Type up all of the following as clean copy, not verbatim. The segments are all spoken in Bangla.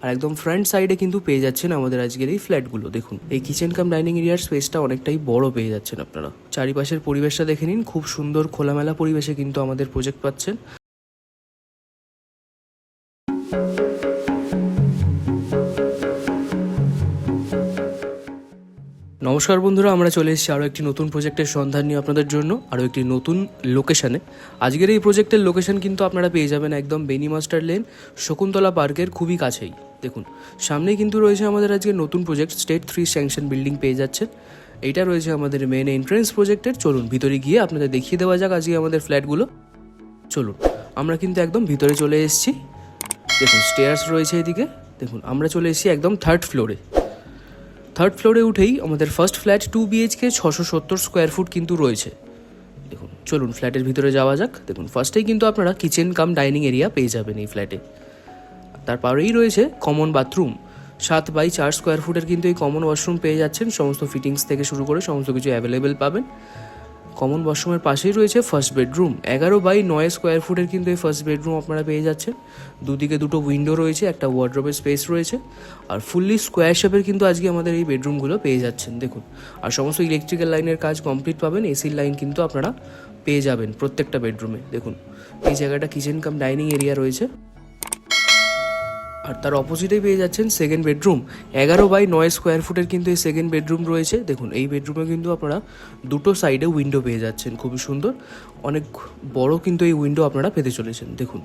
আর একদম ফ্রন্ট সাইডে কিন্তু পেয়ে যাচ্ছেন আমাদের আজকের এই ফ্ল্যাটগুলো। দেখুন এই কিচেন কাম ডাইনিং এরিয়ার স্পেসটা অনেকটাই বড় পেয়ে যাচ্ছেন আপনারা। চারিপাশের পরিবেশটা দেখে নিন, খুব সুন্দর খোলামেলা পরিবেশে কিন্তু আমাদের প্রজেক্ট পাচ্ছেন। নমস্কার বন্ধুরা, আমরা চলে এসেছি আরও একটি নতুন প্রজেক্টের সন্ধান নিয়ে আপনাদের জন্য, আরও একটি নতুন লোকেশানে। আজকের এই প্রজেক্টের লোকেশন কিন্তু আপনারা পেয়ে যাবেন একদম বেনি মাস্টার লেন, শকুন্তলা পার্কের খুবই কাছেই। দেখুন সামনেই কিন্তু রয়েছে আমাদের আজকে নতুন প্রজেক্ট, স্টেট 3 স্যাংশন বিল্ডিং পেয়ে যাচ্ছেন। এইটা রয়েছে আমাদের মেন এন্ট্রেন্স প্রজেক্টের। চলুন ভিতরে গিয়ে আপনাদের দেখিয়ে দেওয়া যাক আজকে আমাদের ফ্ল্যাটগুলো। চলুন, আমরা কিন্তু একদম ভিতরে চলে এসেছি। দেখুন স্টেয়ার্স রয়েছে এদিকে। দেখুন আমরা চলে এসেছি একদম থার্ড ফ্লোরে উঠেই আমাদের first flat 2 BHK 670 square foot কিন্তু রয়েছে। দেখুন চলুন ফ্ল্যাটের ভিতরে যাওয়া যাক। দেখুন ফার্স্টেই কিন্তু আপনারা কিচেন কাম ডাইনিং এরিয়া পেয়ে যাবেন এই ফ্ল্যাটে। তারপরেই রয়েছে কমন বাথরুম, 7x4 স্কোয়ার ফুটের কিন্তু এই কমন ওয়াশরুম পেয়ে যাচ্ছেন। সমস্ত ফিটিংস থেকে শুরু করে সমস্ত কিছু অ্যাভেলেবেল পাবেন। কমন ওয়াশরুমের পাশেই রয়েছে ফার্স্ট বেডরুম, 11x9 স্কোয়ার ফুটের কিন্তু এই ফার্স্ট বেডরুম আপনারা পেয়ে যাচ্ছেন। দুদিকে দুটো উইন্ডো রয়েছে, একটা ওয়ার্ড্রোবের স্পেস রয়েছে, আর ফুললি স্কোয়ার শেপের কিন্তু আজকে আমাদের এই বেডরুমগুলো পেয়ে যাচ্ছেন। দেখুন আর সমস্ত ইলেকট্রিক্যাল লাইনের কাজ কমপ্লিট পাবেন, এসির লাইন কিন্তু আপনারা পেয়ে যাবেন প্রত্যেকটা বেডরুমে। দেখুন এই জায়গাটা কিচেন কাম ডাইনিং এরিয়া রয়েছে, আর তার অপোজিটেই পেয়ে যাচ্ছেন সেকেন্ড বেডরুম, 11x9 স্কোয়ার ফুটের কিন্তু এই সেকেন্ড বেডরুম রয়েছে। দেখুন এই বেডরুমে কিন্তু আপনারা দুটো সাইডে উইন্ডো পেয়ে যাচ্ছেন, খুবই সুন্দর, অনেক বড় কিন্তু এই উইন্ডো আপনারা পেতে চলেছেন। দেখুন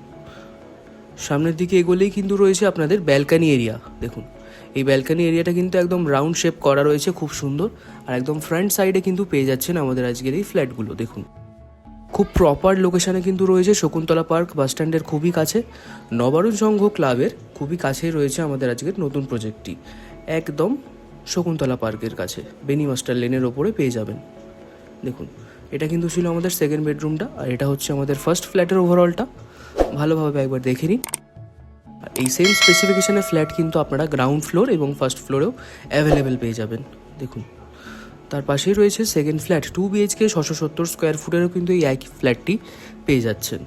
সামনের দিকে এগোলেই কিন্তু রয়েছে আপনাদের ব্যালকানি এরিয়া। দেখুন এই ব্যালকানি এরিয়াটা কিন্তু একদম রাউন্ড শেপ করা রয়েছে, খুব সুন্দর, আর একদম ফ্রন্ট সাইডে কিন্তু পেয়ে যাচ্ছেন আমাদের আজকের এই ফ্ল্যাটগুলো। দেখুন খুব প্রপার লোকেশানে কিন্তু রয়েছে, শকুন্তলা পার্ক বাসস্ট্যান্ডের খুবই কাছে, নবারুণ সংঘ ক্লাবের খুবই কাছেই রয়েছে আমাদের আজকের নতুন প্রজেক্টটি, একদম শকুন্তলা পার্কের কাছে, বেনি মাস্টার লেনের ওপরে পেয়ে যাবেন। দেখুন এটা কিন্তু ছিল আমাদের সেকেন্ড বেডরুমটা, আর এটা হচ্ছে আমাদের ফার্স্ট ফ্ল্যাটের ওভারঅলটা। ভালোভাবে একবার দেখে নিন। আর এই সেম স্পেসিফিকেশনের ফ্ল্যাট কিন্তু আপনারা গ্রাউন্ড ফ্লোর এবং ফার্স্ট ফ্লোরেও অ্যাভেলেবেল পেয়ে যাবেন। দেখুন তার পাশেই রয়েছে সেকেন্ড ফ্ল্যাট, 2 BHK 670 স্কোয়ার ফুটেরও কিন্তু এই একই ফ্ল্যাটটি পেয়ে যাচ্ছেন।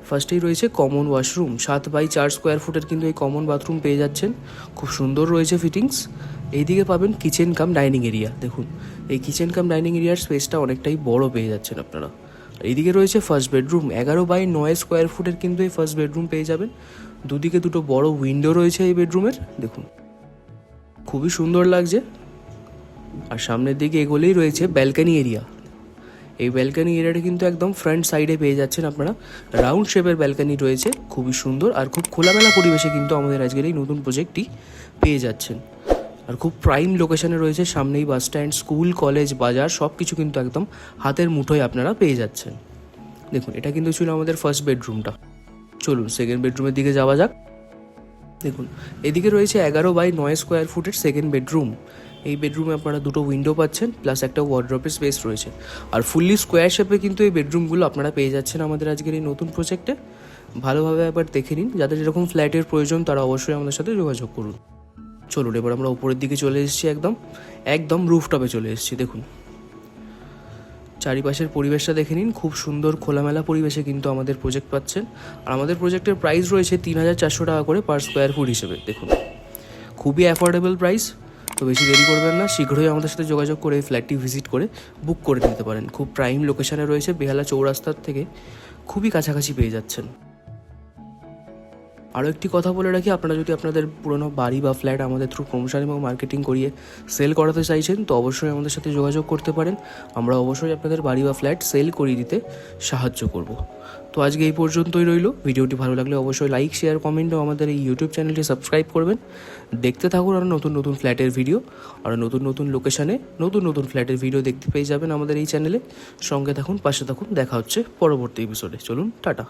ফার্স্টেই রয়েছে কমন ওয়াশরুম, 7x4 স্কোয়ার ফুটের কিন্তু এই কমন বাথরুম পেয়ে যাচ্ছেন, খুব সুন্দর রয়েছে ফিটিংস। এইদিকে পাবেন কিচেন কাম ডাইনিং এরিয়া। দেখুন এই কিচেন কাম ডাইনিং এরিয়ার স্পেসটা অনেকটাই বড় পেয়ে যাচ্ছেন আপনারা। এইদিকে রয়েছে ফার্স্ট বেডরুম, 11x9 স্কোয়ার ফুটের কিন্তু এই ফার্স্ট বেডরুম পেয়ে যাবেন। দুদিকে দুটো বড় উইন্ডো রয়েছে এই বেডরুমের। দেখুন খুবই সুন্দর লাগছে। আর সামনের দিকে এগোলেই রয়েছে ব্যালকানি এরিয়া। এই ব্যালকানি এরিয়াটা কিন্তু একদম ফ্রন্ট সাইডে পেয়ে যাচ্ছেন আপনারা, রাউন্ড শেপের ব্যালকানি রয়েছে, খুবই সুন্দর, আর খুব খোলামেলা পরিবেশে কিন্তু আমাদের আজকের এই নতুন প্রজেক্টটি পেয়ে যাচ্ছেন। আর খুব প্রাইম লোকেশানে রয়েছে, সামনেই বাস স্ট্যান্ড, স্কুল, কলেজ, বাজার সব কিছু কিন্তু একদম হাতের মুঠোয় আপনারা পেয়ে যাচ্ছেন। দেখুন এটা কিন্তু ছিল আমাদের ফার্স্ট বেডরুমটা। চলুন সেকেন্ড বেডরুমের দিকে যাওয়া যাক। দেখুন এদিকে রয়েছে 11x9 স্কোয়ার ফুটের সেকেন্ড বেডরুম। এই বেডরুমে আপনারা দুটো উইন্ডো পাচ্ছেন, প্লাস একটা ওয়ার্ড্রোবের স্পেস রয়েছে, আর ফুললি স্কোয়ার শেপে কিন্তু এই বেডরুমগুলো আপনারা পেয়ে যাচ্ছেন আমাদের আজকের এই নতুন প্রজেক্টে। ভালোভাবে একবার দেখে নিন, যাদের যেরকম ফ্ল্যাটের প্রয়োজন তারা অবশ্যই আমাদের সাথে যোগাযোগ করুন। চলুন এবার আমরা উপরের দিকে চলে এসেছি, একদম রুফটপে চলে এসেছি। দেখুন চারিপাশের পরিবেশটা দেখে নিন, খুব সুন্দর খোলামেলা পরিবেশে কিন্তু আমাদের প্রজেক্ট পাচ্ছেন। আর আমাদের প্রজেক্টের প্রাইস রয়েছে 3400 টাকা করে পার স্কোয়ার ফুট হিসেবে। দেখুন খুবই অ্যাফোর্ডেবল প্রাইস। তো বেশি দেরি করবেন না, শীঘ্রই আমাদের সাথে যোগাযোগ করে এই ফ্ল্যাটটি ভিজিট করে বুক করে নিতে পারেন। খুব প্রাইম লোকেশানে রয়েছে, বেহালা চৌরাস্তার থেকে খুবই কাছাকাছি পেয়ে যাচ্ছেন। আরও একটি কথা বলে রাখি, আপনারা যদি আপনাদের পুরনো বাড়ি বা ফ্ল্যাট আমাদের থ্রু প্রমোশন এবং মার্কেটিং করিয়ে সেল করাতে চাইছেন তো অবশ্যই আমাদের সাথে যোগাযোগ করতে পারেন। আমরা অবশ্যই আপনাদের বাড়ি বা ফ্ল্যাট সেল করিয়ে দিতে সাহায্য করব। তো আজকে এই পর্যন্তই রইল। ভিডিওটি ভালো লাগলে অবশ্যই লাইক, শেয়ার, কমেন্ট ও আমাদের এই ইউটিউব চ্যানেলটি সাবস্ক্রাইব করবেন। দেখতে থাকুন আরও নতুন নতুন ফ্ল্যাটের ভিডিও, আরও নতুন নতুন লোকেশানে নতুন নতুন ফ্ল্যাটের ভিডিও দেখতে পেয়ে যাবেন আমাদের এই চ্যানেলে। সঙ্গে থাকুন, পাশে থাকুন, দেখা হচ্ছে পরবর্তী এপিসোডে। চলুন টাটা।